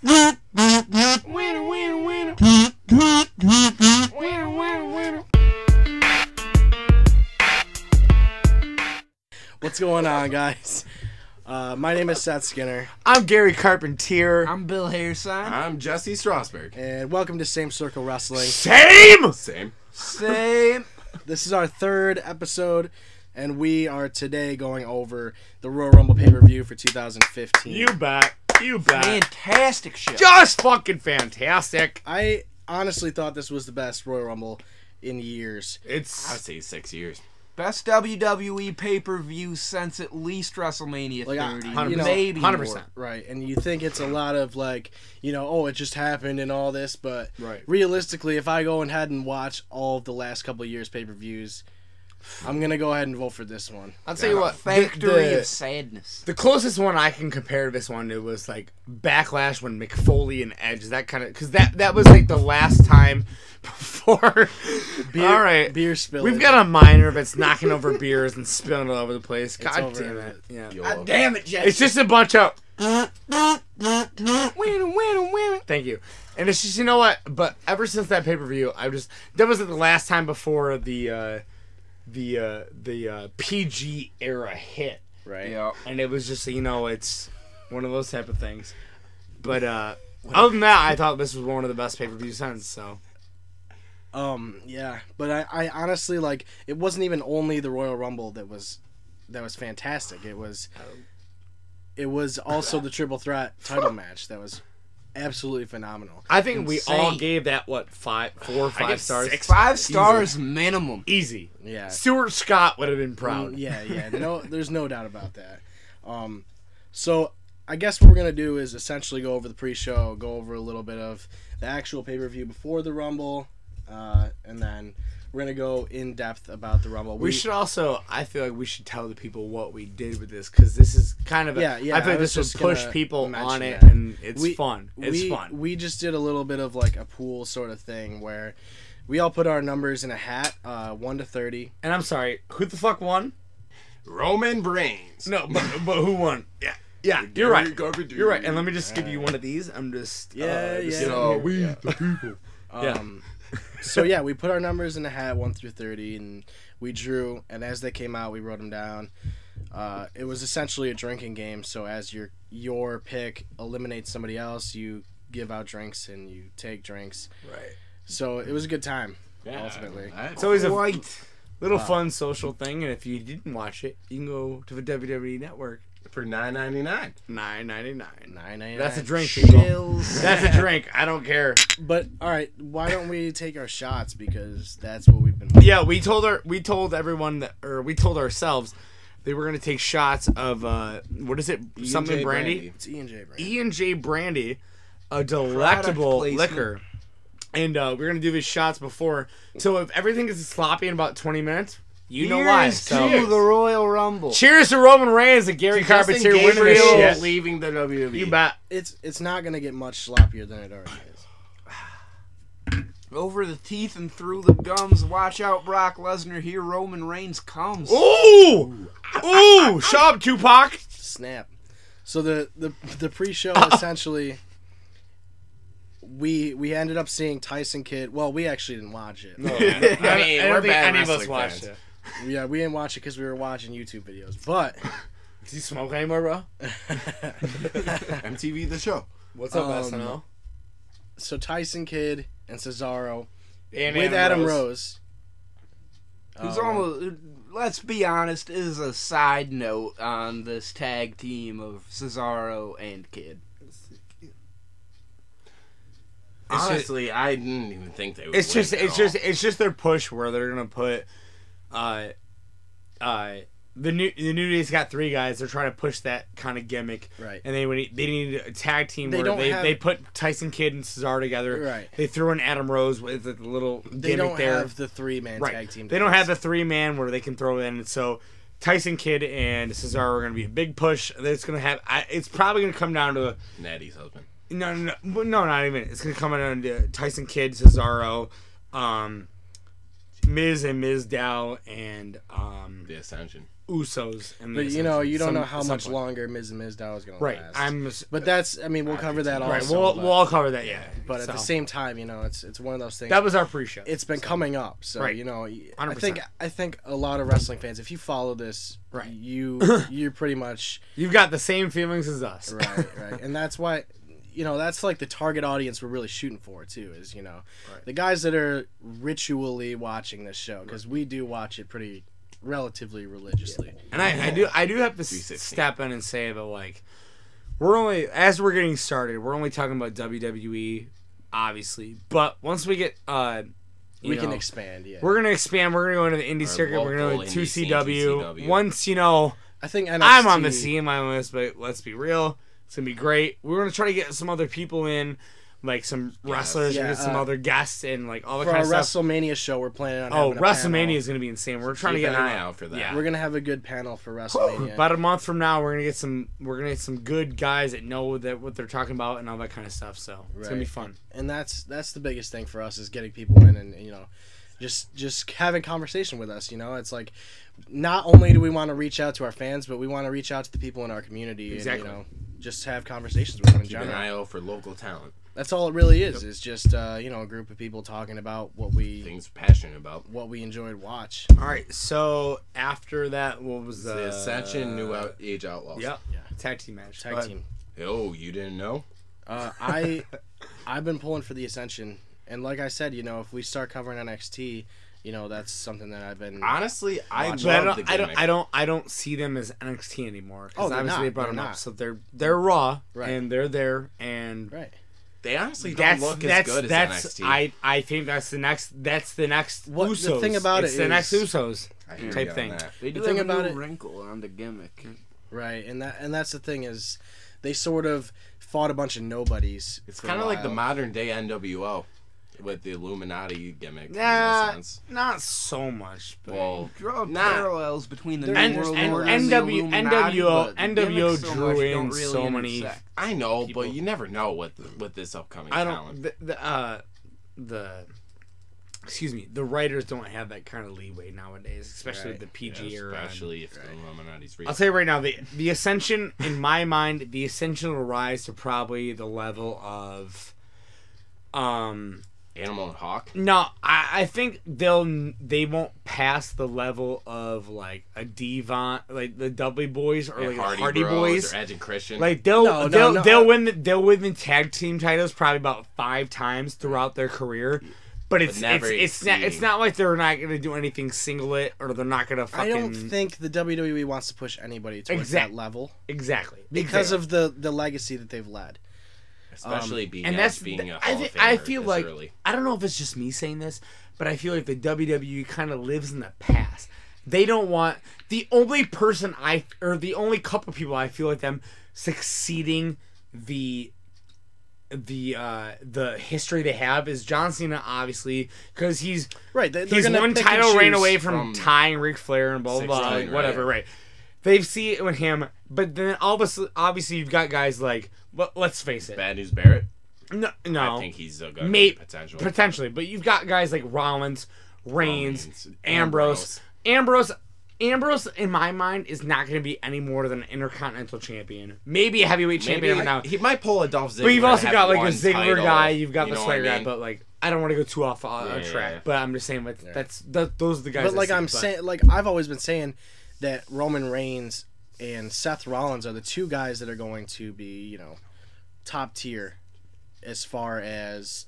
What's going on, guys? My name is Seth Skinner. I'm Gary Carpentier. I'm Bill Hairsine. I'm Jesse Strasberg. And welcome to Same Circle Wrestling. Same. This is our third episode, and we are today going over the Royal Rumble pay-per-view for 2015. You bet. Fantastic show. Just fucking fantastic. I honestly thought this was the best Royal Rumble in years. I would say 6 years. Best WWE pay-per-view since at least WrestleMania 30. 100%. Maybe 100%. more. Right, and you think it's a lot of like, it just happened and all this, but Right. realistically, if I go ahead and watch all of the last couple of years pay-per-views, I'm going to go ahead and vote for this one. I'll tell you what. Factory of sadness. The closest one I can compare to this one, it was like Backlash when McFoley and Edge, that kind of, because that was like the last time before. All right. Beer spill. We've got a minor that's knocking over beers and spilling it all over the place. God over damn it. it. Yeah. God damn it, Jesse. It's just a bunch of. Thank you. And it's just, you know what? But ever since that pay-per-view, that was the last time before the PG era hit. Right. Yeah. And it was just, it's one of those type of things. But other than that, I thought this was one of the best pay-per-views since, so. Yeah, but I honestly, like, it wasn't even only the Royal Rumble that was fantastic. It was also the Triple Threat title match that was absolutely phenomenal. I think we all Insane. gave that, 4 or 5 stars? 5 stars minimum. Easy. Yeah. Stuart Scott would have been proud. Yeah. No, there's no doubt about that. So I guess what we're gonna do is essentially go over the pre-show, go over a little bit of the actual pay-per-view before the Rumble, and then we're gonna go in depth about the Rumble. We should also, I feel like we should tell the people what we did with this, because this is kind of Yeah, I feel like I this was would just push gonna people mention on it, that. and it's fun. It's fun. We just did a little bit of like a pool sort of thing where we all put our numbers in a hat, 1 to 30. And I'm sorry, who the fuck won? Roman Reigns. No, but who won? Yeah, you're right. Garbage. You're right. And let me just give you one of these. I'm just We the people. So yeah, we put our numbers in a hat, 1 through 30, and we drew. And as they came out, we wrote them down. It was essentially a drinking game. So as your pick eliminates somebody else, you give out drinks and you take drinks. Right. So it was a good time. Yeah, ultimately, It's always a Right. little fun social thing, and if you didn't watch it, you can go to the WWE Network. For $9.99. $9.99. $9.99. That's a drink, people. Chills. That's a drink. I don't care. But all right, why don't we take our shots, because that's what we've been. Yeah, we told everyone we told ourselves they were gonna take shots of what is it? Something brandy. It's E&J brandy. E&J brandy, a delectable placement. liquor, and we're gonna do these shots before. So if everything is sloppy in about 20 minutes, you know why. Here's So to the Royal Rumble. cheers to Roman Reigns and Gary Carpentier winning this Gabriel shit. leaving the WWE. You bet. It's not gonna get much sloppier than it already is. Over the teeth and through the gums. Watch out, Brock Lesnar. Here Roman Reigns comes. Ooh! Shut up, Tupac! Snap. So the pre-show essentially, we ended up seeing Tyson Kidd. Well, we actually didn't watch it. No, I I don't mean, think we're bad any of us wrestling watched fans. it. Yeah, we didn't watch it because we were watching YouTube videos. But Does he smoke anymore, bro? MTV The Show. What's up, SNL? so Tyson Kidd and Cesaro And with Adam Rose. Who's almost, let's be honest, is a side note on this tag team of Cesaro and Kidd. Honestly, I didn't even think they would. It's just their push where they're gonna put, the New Day's got 3 guys. They're trying to push that kind of gimmick, Right. And they need a tag team They where don't they have- put Tyson Kidd and Cesaro together. Right. They threw in Adam Rose with a little They gimmick don't there. have the 3-man Right. tag team. They don't have the 3-man where they can throw in. So Tyson Kidd and Cesaro are going to be a big push. It's going to have. It's probably going to come down to Natty's husband. no, not even. It's going to come down to Tyson Kidd, Cesaro, Miz and Mizdow, and The Ascension. Usos. But you don't know how much longer Miz and Mizdow is going to last. But that's, we'll cover that also. Right, we'll all cover that, yeah. But at the same time, it's one of those things. That was our pre-show. It's been coming up, so right. 100%. I think a lot of wrestling fans, if you follow this, right, you're pretty much you've got the same feelings as us, right, and that's why. That's like the target audience we're really shooting for too. Is the guys that are ritually watching this show, because we do watch it pretty relatively religiously. And I do have to step in and say that like we're getting started. We're only talking about WWE, obviously, but once we get we can expand. Yeah, we're gonna expand. We're gonna go into the indie circuit. We're gonna go to 2CW. Once I think NXT, I'm on the scene, my list, but let's be real. It's going to be great. We're going to try to get some other people in, like some wrestlers, and get some other guests, and like all the kind of stuff. For our WrestleMania show, we're planning on having a WrestleMania panel. is going to be insane. We're trying to get an eye out for that. Yeah. We're going to have a good panel for WrestleMania. About a month from now, we're going to get some good guys that know what they're talking about and all that kind of stuff. So it's going to be fun. And that's the biggest thing for us, is getting people in and just having conversation with us. It's like, not only do we want to reach out to our fans, but we want to reach out to the people in our community. Exactly. And, just have conversations with them in general. Keep an eye out for local talent. That's all it really is. It's just a group of people talking about things we're passionate about, what we enjoy to watch. All right. So after that, what was the Ascension New Age Outlaws? Yep. Yeah. Tag team match. Tag team. Oh, you didn't know? I've been pulling for the Ascension, and like I said, if we start covering NXT. That's something that I've been honestly. I love the gimmick. I don't see them as NXT anymore. Oh, obviously they brought them up, so they're Raw, right, and they're there, and right. They honestly don't look as good as NXT. I think that's the next. That's the next. What Usos. the thing about it's it the is next Usos type thing. They do the thing have about a new it, wrinkle on the gimmick, right? And that's the thing is, they sort of fought a bunch of nobodies. It's kind of like the modern day NWO. With the Illuminati gimmick, not so much. But well, draw parallels between the New World Order and the Illuminati, NWO drew in really so many. I know, people. But you never know with this upcoming talent. The writers don't have that kind of leeway nowadays, especially with the PG era. Especially if the Illuminati's real. I'll tell you right now, the Ascension, in my mind, the Ascension will rise to probably the level of, Animal and Hawk? No, I think they won't pass the level of like a Devon, like the Dudley Boys or like the Hardy Boys or Edge and Christian. Like they'll win the tag team titles probably about 5 times throughout their career. But it's not like they're not going to do anything singlet or they're not going to fucking. I don't think the WWE wants to push anybody towards that level. Exactly. Because of the legacy that they've led. Especially being a Hall of Famer I feel like early. I don't know if it's just me saying this, but I feel like the WWE kind of lives in the past. They don't want the only couple people I feel like them succeeding the history they have is John Cena, obviously, because he's right. He's one title reign away from tying Ric Flair and blah blah blah, whatever. Right. They see it with him, but then obviously you've got guys like, well, let's face it, Bad News Barrett. No, I think he's a good potential. Potentially, but you've got guys like Rollins, Reigns, Ambrose. Ambrose, in my mind, is not going to be any more than an Intercontinental Champion. Maybe a heavyweight champion every now. He might pull a Dolph Ziggler. But you've also got like a Ziggler title, guy. You've got the Swagger guy. mean? But like, I don't want to go too off on track. Yeah. But I'm just saying, those are the guys. But like saying, like I've always been saying that Roman Reigns and Seth Rollins are the 2 guys that are going to be, top tier as far as,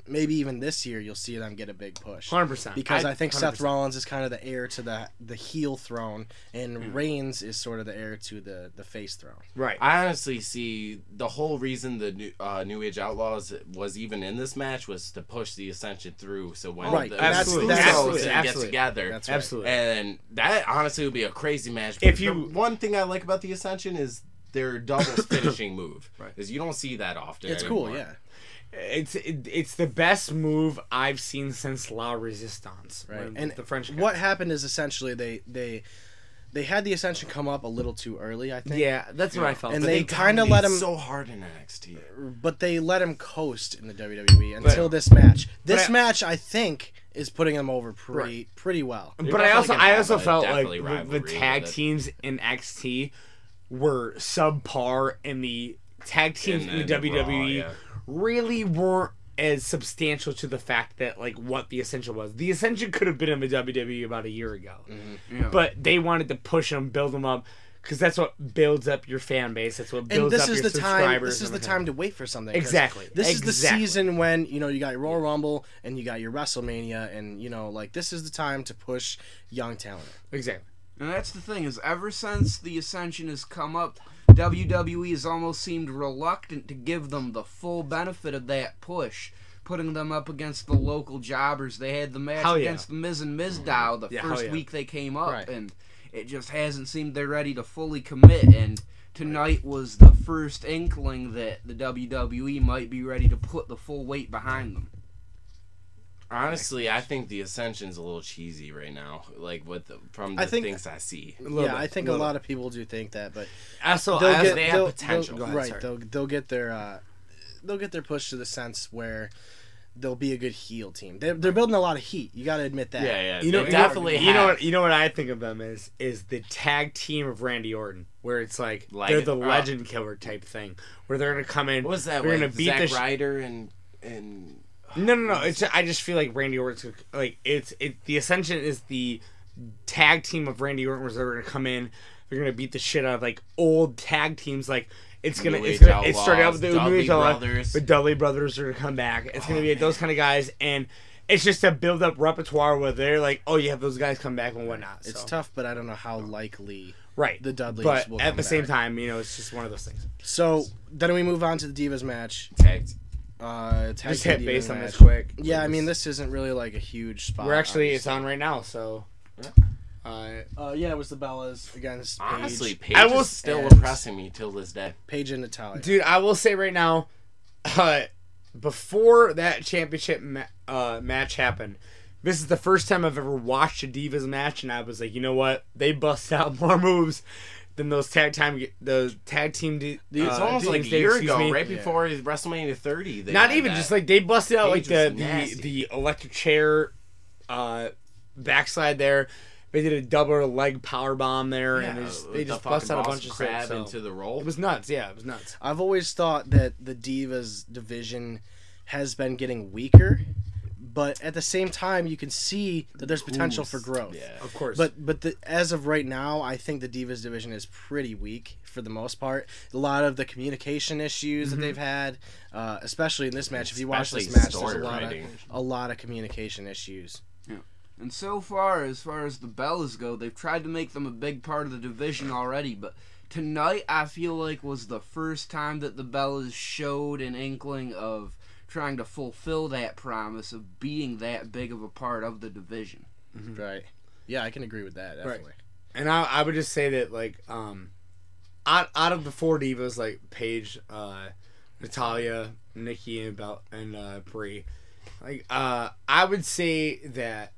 maybe even this year you'll see them get a big push. 100%. Because I think 100%. Seth Rollins is kind of the heir to the heel throne, and Reigns is sort of the heir to the face throne. Right. I honestly see the whole reason the New Age Outlaws was even in this match was to push the Ascension through. So when the Usos get together, that's right. Absolutely, and that honestly would be a crazy match. If one thing I like about the Ascension is their doubles finishing move, right? Because you don't see that often. It's anymore. cool, yeah. It's the best move I've seen since La Resistance, right? And the French guys. What happened is essentially they they had the Ascension come up a little too early, I think. Yeah, that's what I felt. And but they kind of let him so hard in NXT. But they let him coast in the WWE until this match. This match, I think, is putting them over pretty well. But I also felt like the tag teams in NXT were subpar, and the tag teams in the WWE really weren't as substantial to the fact that like what the Ascension was. The Ascension could have been in the WWE about a year ago, but they wanted to push them, build them up, because that's what builds up your fan base. That's what builds up your subscribers. This is the time to wait for something. Exactly. This is the season when you got your Royal Rumble and you got your WrestleMania, and like this is the time to push young talent. Exactly. And that's the thing, is ever since the Ascension has come up, WWE has almost seemed reluctant to give them the full benefit of that push, putting them up against the local jobbers. They had the match against the Miz and Mizdow the first week they came up, and it just hasn't seemed they're ready to fully commit. And tonight was the first inkling that the WWE might be ready to put the full weight behind them. Honestly, I think the Ascension's a little cheesy right now, like from the things I see. I think a lot of people do think that, but they have potential. They'll get their push to the sense where they'll be a good heel team. They're building a lot of heat. You got to admit that. Yeah. You know what I think of them is the tag team of Randy Orton, where it's like they're the legend killer type thing, where they're gonna come in. What was that? They're like gonna beat Zack Ryder and. No. I just feel like Randy Orton's like the Ascension is the tag team of Randy Orton, where they're gonna come in. They're gonna beat the shit out of like old tag teams. Like it started out with the Dudley Brothers. The Dudley Brothers are gonna come back. It's gonna be those kind of guys, and it's just a build up repertoire where they're like, oh, you have those guys come back and whatnot. It's tough, but I don't know how likely. The Dudleys but will at the same back. time, it's just one of those things. So then we move on to the Divas match. Just hit base on this quick. Yeah, I mean this isn't really like a huge spot. It's on right now, so. It was the Bellas against Paige. Honestly, Paige is still impressing me till this day. Paige and Natalya. Dude, I will say right now, before that championship match happened, this is the first time I've ever watched a Divas match, and I was like, you know what? They bust out more moves than those tag team. It's almost like a year ago, right before WrestleMania 30. Not even just like they busted out like the electric chair, backslide there. They did a double leg power bomb there, and they just busted out a bunch of crap into the roll. It was nuts. Yeah, it was nuts. I've always thought that the Divas division has been getting weaker. But at the same time, you can see that there's potential for growth. Yeah, of course. But as of right now, I think the Divas division is pretty weak for the most part. A lot of the communication issues that they've had, especially in this match. If you watch this match, there's a lot of communication issues. Yeah. And so far as the Bellas go, they've tried to make them a big part of the division already. But tonight, I feel like was the first time that the Bellas showed an inkling of trying to fulfill that promise of being that big of a part of the division. Mm-hmm. Right. Yeah, I can agree with that, definitely. Right. And I would just say that, like, out of the four Divas, like Paige, Natalya, Nikki, and Brie, like, I would say that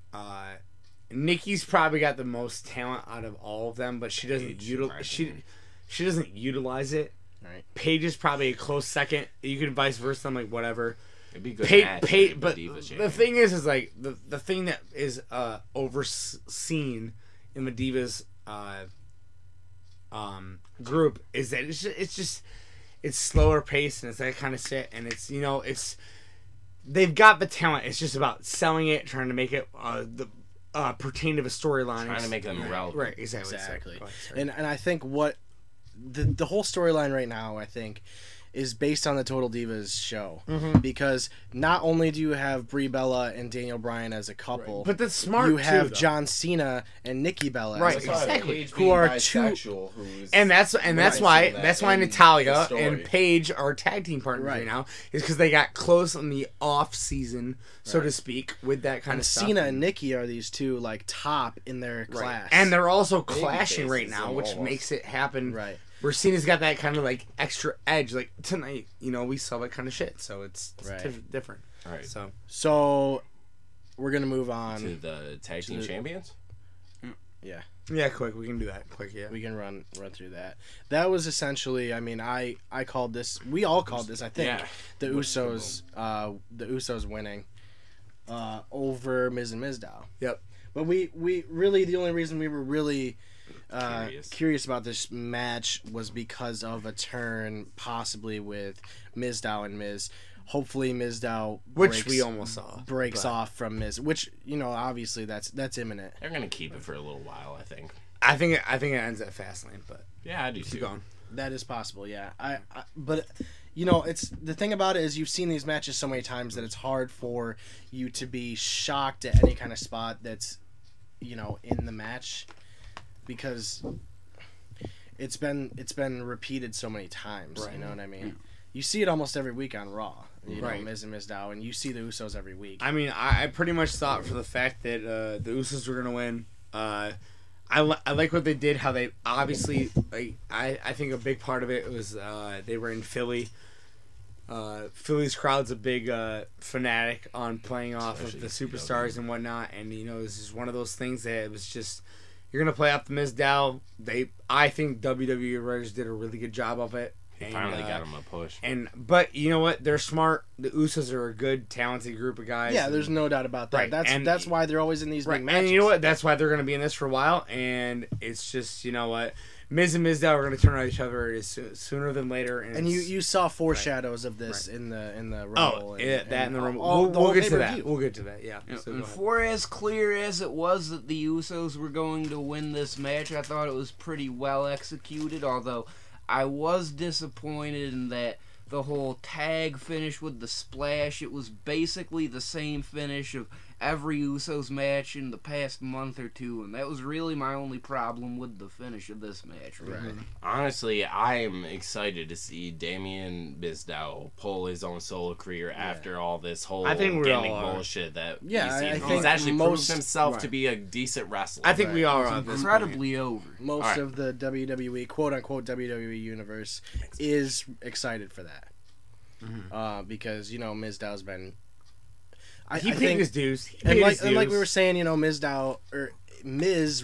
Nikki's probably got the most talent out of all of them, but she doesn't she doesn't utilize it. Right. Paige is probably a close second. You can vice versa. I'm like, whatever. It'd be good. But the thing is like the thing that is overseen in the Divas group is that it's slower paced, and it's that kind of shit, and it's they've got the talent. It's just about selling it, trying to make it pertain to a storyline, trying to make them relevant. Right, exactly. And I think what the whole storyline right now, I think, is based on the Total Divas show. Mm-hmm. Because not only do you have Brie Bella and Daniel Bryan as a couple, right. But that's smart. You have John Cena and Nikki Bella, right? As a couple, Exactly. Who are two, and that's why Natalya and Paige are tag team partners right now, is because they got close in the off season, so to speak, with that kind of stuff. Cena and Nikki are these two like top in their class, and they're also clashing right now, which makes it happen. Right. Where Cena's got that kind of like extra edge. Like tonight, we saw that kind of shit. So it's different. All right. So we're gonna move on to the tag team champions. Yeah. Yeah, quick. We can do that quick. Yeah, we can run through that. That was essentially. I mean, I called this. We all called this. I think the Usos winning over Miz and Mizdow. Yep. But we really, the only reason we were really curious about this match was because of a turn possibly with Mizdow and Miz. Hopefully Mizdow we almost saw breaks off from Miz, which obviously that's imminent. They're gonna keep it for a little while, I think. I think it ends at Fastlane, but yeah, I do too. Going. That is possible, yeah. But it's the thing about it is you've seen these matches so many times that it's hard for you to be shocked at any kind of spot that's in the match because it's been repeated so many times. Right. You know what I mean? Yeah. You see it almost every week on Raw. Miz and Mizdow, and you see the Usos every week. I mean, I pretty much thought for the fact that the Usos were gonna win. I like what they did. How they obviously I think a big part of it was they were in Philly. Philly's crowd's a big fanatic on playing off of the superstars and whatnot, and this is one of those things that it was just you're gonna play up the Mizdow. I think WWE writers did a really good job of it. Finally got him a push. But you know what? They're smart. The Usos are a good, talented group of guys. Yeah, there's no doubt about that. Right. That's why they're always in these big matches. And you know what? That's why they're going to be in this for a while. And it's just, you know what? Miz and Mizdow are going to turn on each other sooner than later. And you saw foreshadows of this in the Rumble. That in the Rumble. We'll get to that. We'll get to that, yeah. And for as clear as it was that the Usos were going to win this match, I thought it was pretty well executed, although I was disappointed in that the whole tag finish with the splash, it was basically the same finish of every Usos match in the past month or two, and that was really my only problem with the finish of this match. Really. Right. Honestly, I'm excited to see Damien Mizdow pull his own solo career after all this whole gimmick bullshit that he's actually proved himself to be a decent wrestler. I think we all are incredibly over. Most of the WWE, quote-unquote WWE universe is excited for that. Mm-hmm. Because, Mizdow's been... He paid his dues. And like we were saying, Miz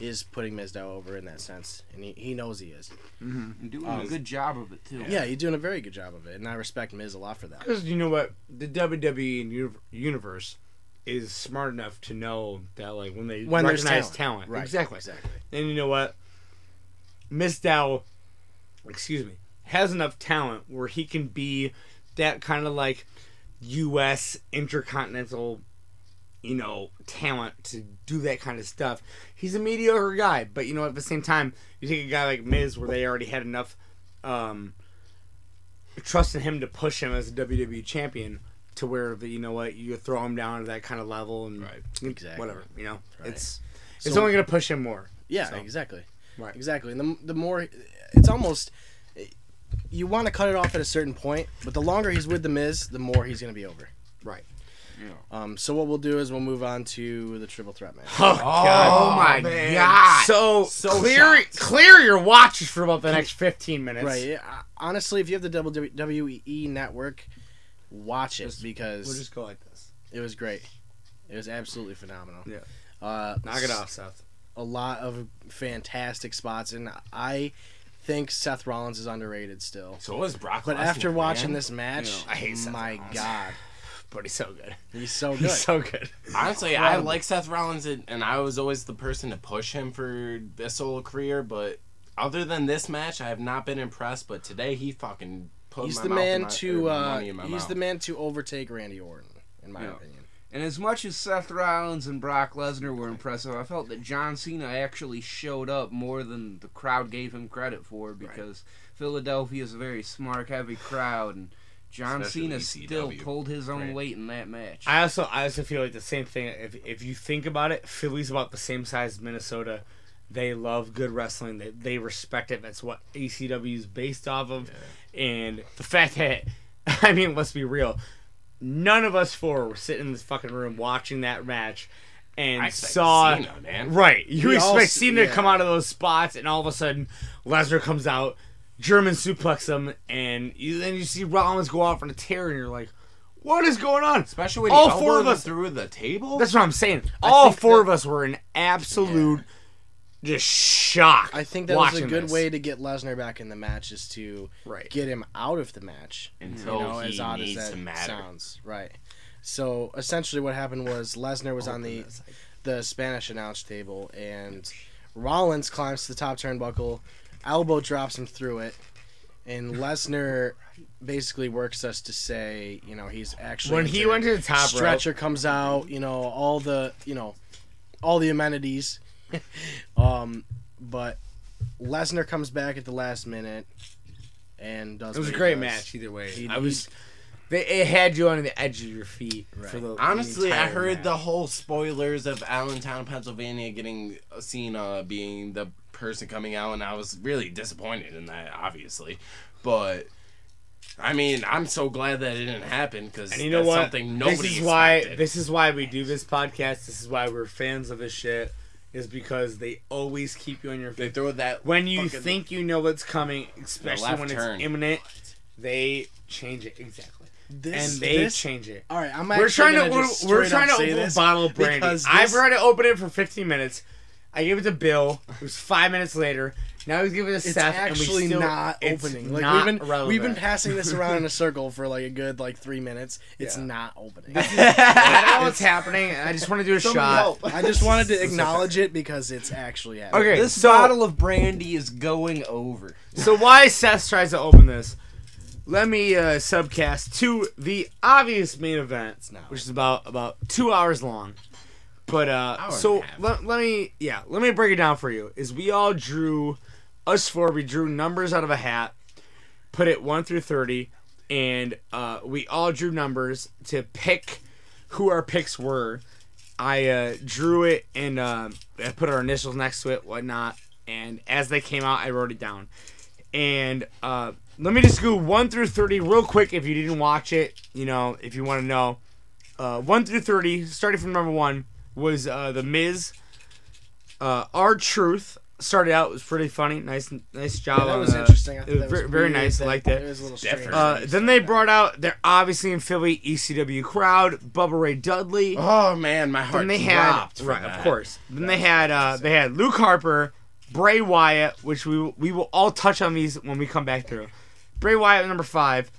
is putting Mizdow over in that sense, and he knows he is. Mm-hmm. And doing a good job of it too. Yeah, he's doing a very good job of it, and I respect Miz a lot for that. Because you know what, the WWE universe is smart enough to know that when they recognize talent. Right. Exactly. And you know what, Mizdow, has enough talent where he can be that kind of U.S. intercontinental, talent to do that kind of stuff. He's a mediocre guy, but at the same time, you take a guy like Miz where they already had enough trust in him to push him as a WWE champion to where you throw him down to that kind of level and whatever. It's only going to push him more. Yeah, exactly. Right. Exactly. And the more, it's almost... You want to cut it off at a certain point, but the longer he's with the Miz, the more he's going to be over. Right. Yeah. So what we'll do is we'll move on to the triple threat match. Oh my God! So clear your watches for about the next 15 minutes. Right. Yeah. Honestly, if you have the WWE Network, watch it because we'll just go like this. It was great. It was absolutely phenomenal. Yeah. Knock it off, Seth. A lot of fantastic spots, and I think Seth Rollins is underrated still. So is Brock Lesnar. But after watching this match, I hate Seth Rollins. God. But he's so good. He's so good. He's so good. Honestly, I like Seth Rollins, and I was always the person to push him for a solo career, but other than this match, I have not been impressed, but today he fucking put money in my mouth. He's the man to overtake Randy Orton, in my opinion. And as much as Seth Rollins and Brock Lesnar were impressive, I felt that John Cena actually showed up more than the crowd gave him credit for because Philadelphia is a very smart-heavy crowd, and John Cena still pulled his own weight in that match. I also feel like the same thing. If you think about it, Philly's about the same size as Minnesota. They love good wrestling. They respect it. That's what ACW is based off of. Yeah. And the fact that, let's be real, none of us four were sitting in this fucking room watching that match and saw Cena, man. Right. You expect Cena to come out of those spots, and all of a sudden Lesnar comes out, German suplex him, and then you see Rollins go off on a tear, and you're like, what is going on? Especially when all four of us through the table. That's what I'm saying. All four of us were in absolute just shock. I think that was a good way to get Lesnar back in the match, is to get him out of the match until he as odd needs as that to matter. Sounds right. So essentially, what happened was Lesnar was on the Spanish announce table, and Rollins climbs to the top turnbuckle, elbow drops him through it, and Lesnar basically works us to say, he's actually when he went to the top stretcher rope, comes out, all the amenities, but Lesnar comes back at the last minute and does. It was a great match either way. It had you on the edge of your feet. Right. For the Honestly, I heard match. the whole spoilers of Allentown, Pennsylvania getting Cena being the person coming out, and I was really disappointed in that, obviously. But I mean, I'm so glad that it didn't happen, because that's something nobody expected. This is why we do this podcast. This is why we're fans of this shit. Is because they always keep you on your feet. They throw that when you think you know what's coming, especially when it's imminent. They change it change it. All right, we're trying to open a bottle of brandy. I've already opened it for 15 minutes. I gave it to Bill. It was 5 minutes later. Now he's giving it to Seth. It's actually not opening. We've been passing this around in a circle for a good 3 minutes. It's not opening. I don't know what's happening. I just want to do a shot. I just wanted to acknowledge it because it's actually happening. Okay, this bottle of brandy is going over. So why Seth tries to open this? Let me subcast to the obvious main event, which is about 2 hours long. But so let me break it down for you. Is we drew numbers out of a hat, put it 1 through 30, and we all drew numbers to pick who our picks were. I drew it and I put our initials next to it, whatnot, and as they came out, I wrote it down. And let me just go 1 through 30 real quick if you didn't watch it, if you want to know. 1 through 30, starting from number 1, was The Miz. R-Truth started out, was pretty funny. Nice job. That was interesting. It was very nice. I liked it. It was a little strange. Then they brought out, they're obviously in Philly, ECW crowd, Bubba Ray Dudley. Oh man, my heart dropped. Right, of course. Then they had Luke Harper, Bray Wyatt, which we will all touch on these when we come back through. Bray Wyatt number 5.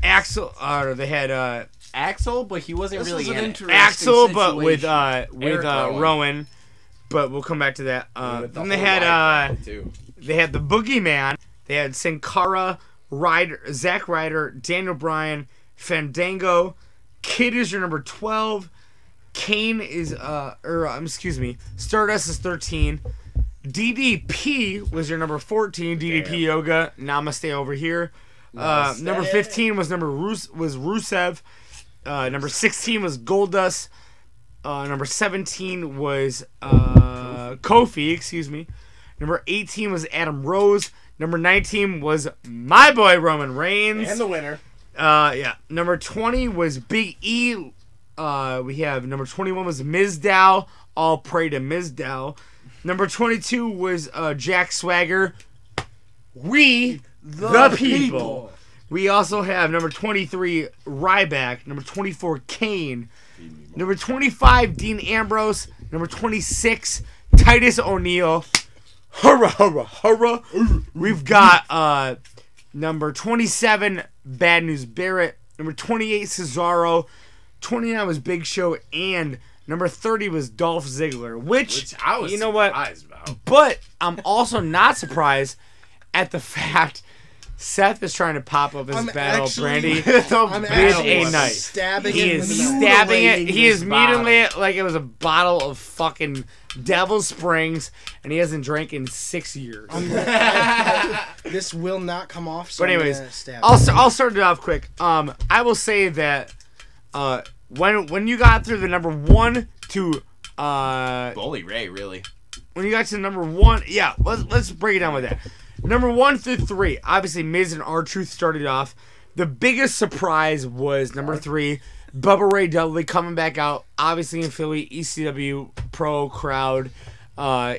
Axel. They had Axel, but he wasn't really in it. Axel, but with Rowan. But we'll come back to that. Then they had the Boogeyman. They had Sin Cara, Zack Ryder, Daniel Bryan, Fandango. Kid is your number 12. Kane is Stardust is 13. DDP was your number 14. DDP Yoga. Namaste over here. Number 15 was Rusev. Number 16 was Goldust. Number 17 was Kofi, excuse me. Number 18 was Adam Rose. Number 19 was my boy Roman Reigns. And the winner. Number 20 was Big E. We have number 21 was Mizdow. All pray to Mizdow. Number 22 was Jack Swagger. We the people. We also have number 23 Ryback. Number 24 Kane. Number 25 Dean Ambrose. Number 26 Titus O'Neil. Hurrah, hurrah, hurrah. We've got number 27 Bad News Barrett. Number 28 Cesaro. 29 was Big Show, and number 30 was Dolph Ziggler, which I was surprised about. But I'm also not surprised at the fact Seth is trying to pop up his battle of Brandy with a knife. Stabbing he is stabbing it. He is mutilating it like it was a bottle of fucking Devil Springs, and he hasn't drank in 6 years. This will not come off. So but anyways, I'll start it off quick. I will say that when you got through the number 1 to Bully Ray, really. When you got to number 1, yeah, let's break it down with that. Number 1 through 3, obviously Miz and R-Truth started off. The biggest surprise was number 3, Bubba Ray Dudley coming back out, obviously in Philly, ECW Pro crowd.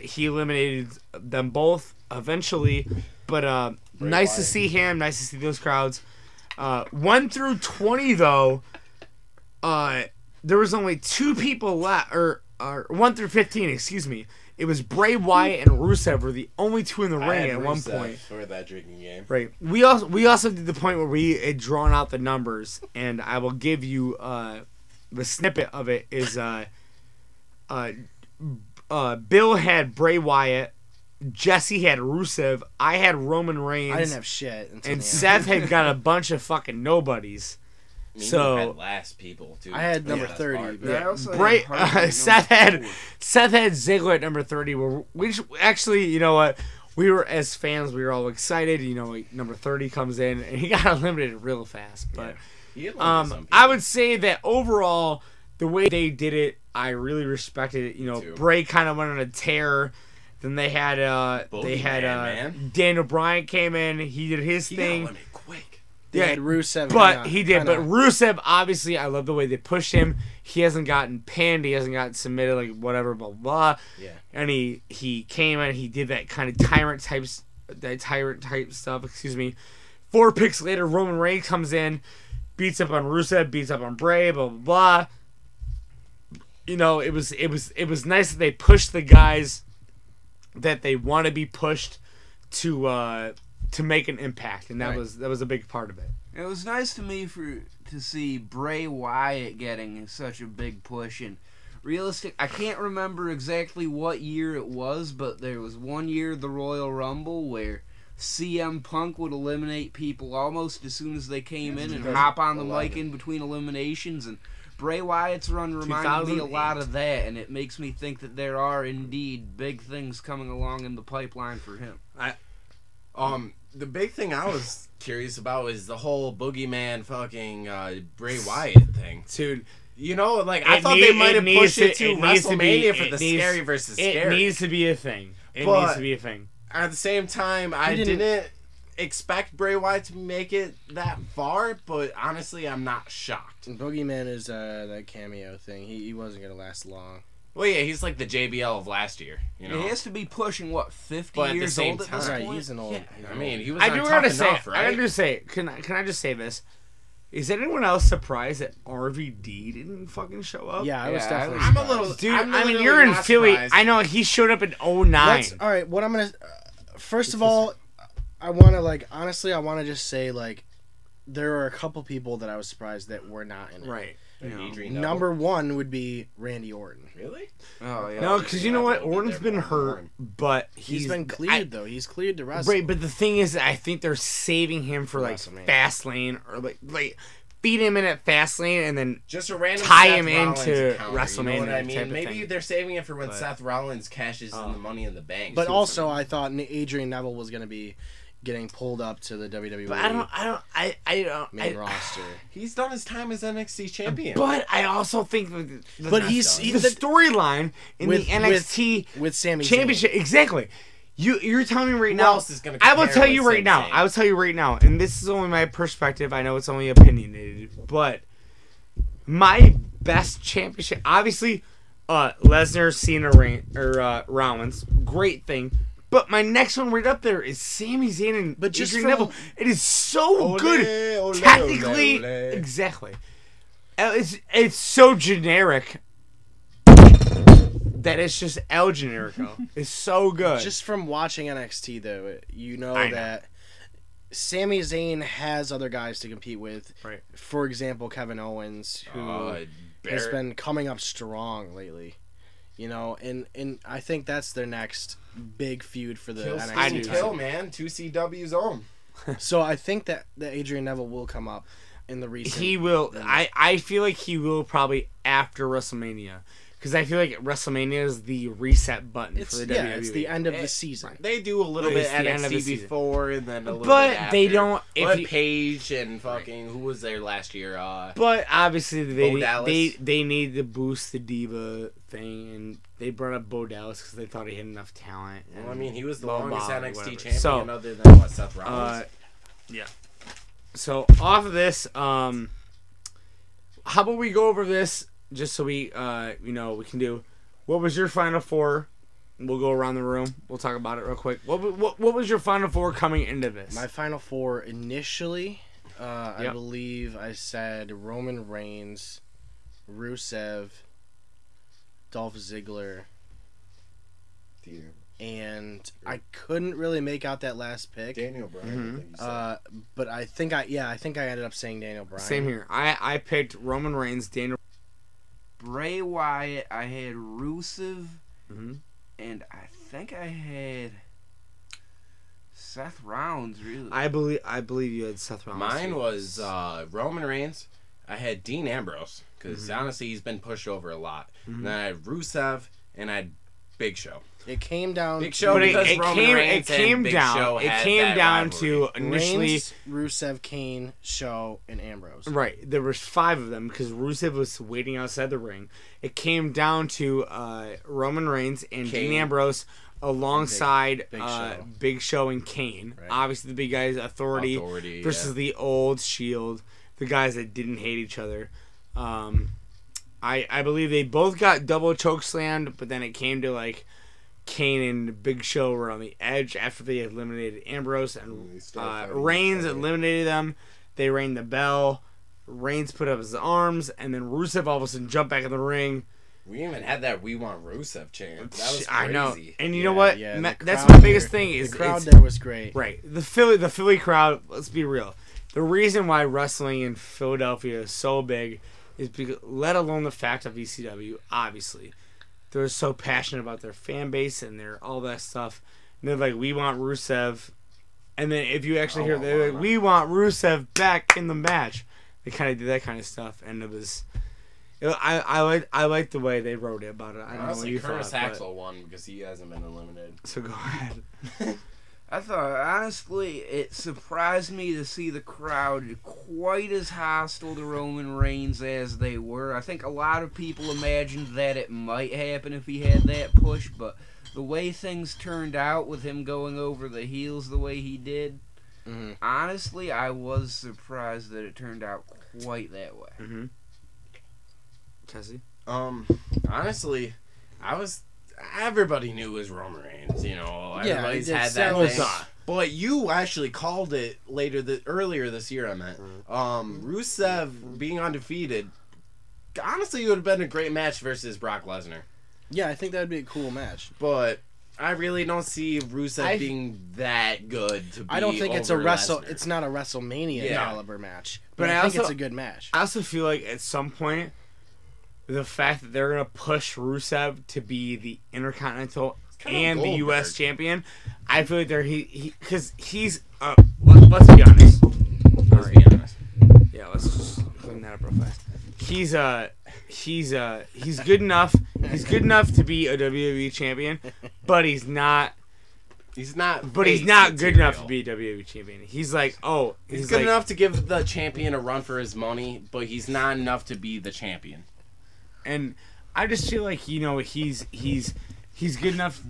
He eliminated them both eventually, but nice to see him, nice to see those crowds. 1 through 20 though, there was only 2 people left, or 1 through 15, excuse me. It was Bray Wyatt and Rusev were the only 2 in the ring at one point. For that drinking game. Right. We also did the point where we had drawn out the numbers, and I will give you the snippet of it is Bill had Bray Wyatt, Jesse had Rusev, I had Roman Reigns. I didn't have shit. And Seth had got a bunch of fucking nobodies. So had last people too. I had number 30. Seth had Ziggler at number 30. Which actually, you know what? We were as fans, we were all excited. You know, number 30 comes in, and he got eliminated real fast. But I would say that overall, the way they did it, I really respected it. You know, Bray kind of went on a tear. Then they had Daniel Bryan came in. He did his thing. Got quick. They had Rusev. But he did. But Rusev, obviously, I love the way they pushed him. He hasn't gotten pinned. He hasn't gotten submitted, like whatever, blah, blah. Yeah. And he came in. He did that kind of tyrant type stuff. Excuse me. 4 picks later, Roman Reigns comes in, beats up on Rusev, beats up on Bray, blah, blah, blah. You know, it was nice that they pushed the guys that they want to be pushed to make an impact, and that was a big part of it. It was nice to me to see Bray Wyatt getting such a big push, and I can't remember exactly what year it was, but there was one year the Royal Rumble where CM Punk would eliminate people almost as soon as they came in and hop on the mic in between eliminations, and Bray Wyatt's run reminded me a lot of that, and it makes me think that there are indeed big things coming along in the pipeline for him. The big thing I was curious about is the whole boogeyman fucking Bray Wyatt thing. Dude, you know, like I thought they might have pushed it to WrestleMania for the scary versus scary. It needs to be a thing. It needs to be a thing. At the same time, I didn't expect Bray Wyatt to make it that far, but honestly, I'm not shocked. And Boogeyman is that cameo thing. He wasn't gonna last long. Well, yeah, he's like the JBL of last year. You know, he has to be pushing 50 years old at this point. Right, he's an old. Yeah, I mean, he was. I gotta say, can I just say this? Is anyone else surprised that RVD didn't fucking show up? Yeah, I was definitely. I'm a little. Dude, I mean, you're in Philly. Surprised. I know he showed up in 09. All right, what I'm gonna. First of all, I want to honestly, I want to just say there are a couple people that I was surprised that were not in it. Right. Number 1 would be Randy Orton. Really? Oh yeah. No, because you know what? Orton's been hurt, but he's been cleared though. He's cleared to wrestle. Right, but the thing is, I think they're saving him for Fastlane or like feed him in at Fastlane and then just a random tie Seth him Rollins into encounter, WrestleMania. You know what I mean? Type of Maybe thing. they're saving it for when Seth Rollins cashes in the Money in the Bank. But also, I thought Adrian Neville was going to be getting pulled up to the WWE. But I don't main roster. He's done his time as NXT champion. But I also think the storyline in the NXT with Sami Championship. Zayn. Exactly. You're telling me right now. Who else is gonna I will tell you right now. I will tell you right now, and this is only my perspective. I know it's only opinionated, but my best championship, obviously, Lesnar, Cena, Rollins, great thing. But my next one right up there is Sami Zayn and Adrian Neville. It is so good. Technically, exactly. It's so generic that it's just El Generico. It's so good. Just from watching NXT, though, you know that Sami Zayn has other guys to compete with. Right. For example, Kevin Owens, who has been coming up strong lately. You know, and I think that's their next big feud for the NXT title. Man. 2CW's own. So I think that Adrian Neville will come up in the recent. He will. I feel like he will probably after WrestleMania. Because I feel like WrestleMania is the reset button for the WWE. Yeah, it's the end of the season. They do a little bit NXT before and then a little bit after. But they don't... Paige and fucking... Who was there last year? But obviously they need to boost the Diva thing, and they brought up Bo Dallas because they thought he had enough talent. Well, I mean, he was the longest NXT champion other than Seth Rollins. Yeah. So, off of this, how about we go over this... Just so we, we can do. What was your Final Four? We'll go around the room. We'll talk about it real quick. What was your Final Four coming into this? My Final Four initially, I believe I said Roman Reigns, Rusev, Dolph Ziggler, and I couldn't really make out that last pick. Daniel Bryan. But I think I ended up saying Daniel Bryan. Same here. I picked Roman Reigns, Daniel Bray Wyatt. I had Rusev, and I think I had Seth Rollins. Really, I believe you had Seth Rollins. Mine was Roman Reigns. I had Dean Ambrose because honestly he's been pushed over a lot. And then I had Rusev and I had Big Show. It came down. Big Show because Roman Reigns and Big Show it came down to initially Reigns, Rusev, Kane, Show, and Ambrose. Right, there was 5 of them because Rusev was waiting outside the ring. It came down to Roman Reigns and Dean Ambrose alongside Big Show and Kane. Right. Obviously, the big guys, Authority versus the old Shield, the guys that didn't hate each other. I believe they both got double choke slammed, but then it came to like Kane and Big Show were on the edge after they eliminated Ambrose, and Reigns eliminated them. They rang the bell. Reigns put up his arms, and then Rusev all of a sudden jumped back in the ring. We even had that "We Want Rusev" chant. That was crazy. I know, and you know what? Yeah, that's my biggest thing. Is the crowd there was great. Right, the Philly crowd. Let's be real. The reason why wrestling in Philadelphia is so big is because, let alone the fact of ECW, obviously, they're so passionate about their fan base and their all that stuff. And they're like, "We want Rusev," and then if you actually hear, they're like, "We want Rusev back in the match." They kind of did that kind of stuff, and it was. I like the way they wrote it about it. I don't know what you Curtis thought. Axel won because he hasn't been eliminated. So go ahead. I thought, honestly, it surprised me to see the crowd quite as hostile to Roman Reigns as they were. I think a lot of people imagined that it might happen if he had that push, but the way things turned out with him going over the heels the way he did, honestly, I was surprised that it turned out quite that way. Jesse? Honestly, everybody knew it was Roman Reigns, you know. Everybody's had that thing. But you actually called it earlier this year, I meant. Rusev being undefeated, honestly, it would have been a great match versus Brock Lesnar. Yeah, I think that would be a cool match. But I really don't see Rusev being that good to be I don't think it's Lesnar. It's not a WrestleMania caliber match. But I think it's a good match. I also feel like at some point, the fact that they're going to push Rusev to be the Intercontinental and the U.S. champion, I feel like because he's, let's be honest. Yeah, let's just clean that up real fast. He's good enough. He's good enough to be a WWE champion, but he's not. He's not. But he's not good enough to be a WWE champion. He's like, he's good enough to give the champion a run for his money, but he's not enough to be the champion. And I just feel like he's good enough.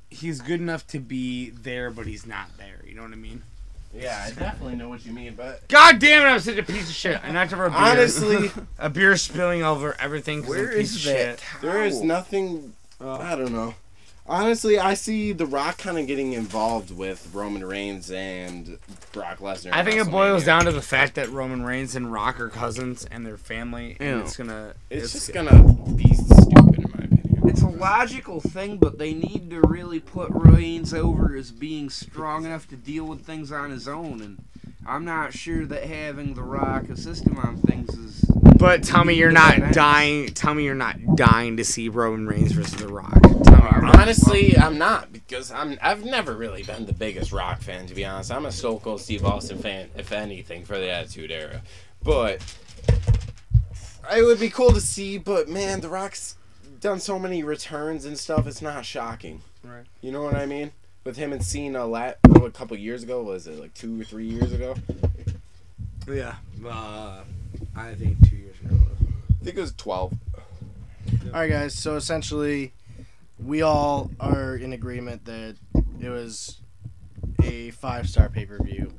He's good enough to be there, but he's not there. You know what I mean? Yeah, I definitely know what you mean, but God damn it, I'm such a piece of shit. I knocked over a beer. Honestly, a beer spilling over everything. Where is that? There is nothing. I don't know. Honestly, I see The Rock kind of getting involved with Roman Reigns and Brock Lesnar. I think it boils down to the fact that Roman Reigns and Rock are cousins and their family, and it's just gonna be stupid in my opinion. It's a logical thing, but they need to really put Reigns over as being strong enough to deal with things on his own, and I'm not sure that having The Rock assist him on things is. But tell me you're not dying. Tell me you're not dying to see Roman Reigns versus The Rock. Honestly, I'm not, because I've never really been the biggest Rock fan, to be honest. I'm a Stone Cold Steve Austin fan, if anything, for the Attitude Era. But it would be cool to see. But man, The Rock's done so many returns and stuff. It's not shocking. Right. You know what I mean? With him and Cena a couple years ago, was it like 2 or 3 years ago? Yeah. I think 2 years ago. I think it was 12. Alright guys, so essentially we all are in agreement that it was a 5-star pay-per-view.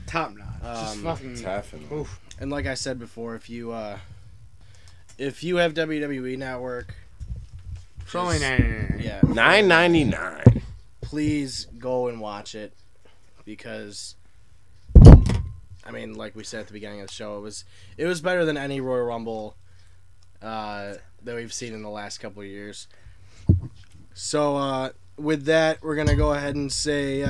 Top notch. Just fucking definitely. Oof. And like I said before, if you have WWE Network, it's only $9.99. Yeah, $9.99. Please go and watch it, because mean, like we said at the beginning of the show, it was better than any Royal Rumble that we've seen in the last couple of years. So with that, we're gonna go ahead and say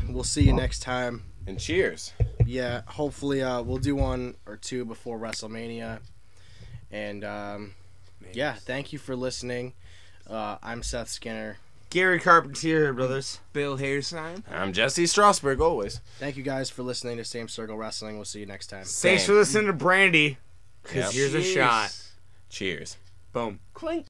we'll see you next time. And cheers. Yeah, hopefully we'll do one or two before WrestleMania. And yeah, thank you for listening. I'm Seth Skinner. Gary Carpentier, brothers. Bill Hairsign. I'm Jesse Strasberg, always. Thank you guys for listening to Same Circle Wrestling. We'll see you next time. Thanks for listening to Brandy. Because here's a shot. Cheers. Boom. Clink.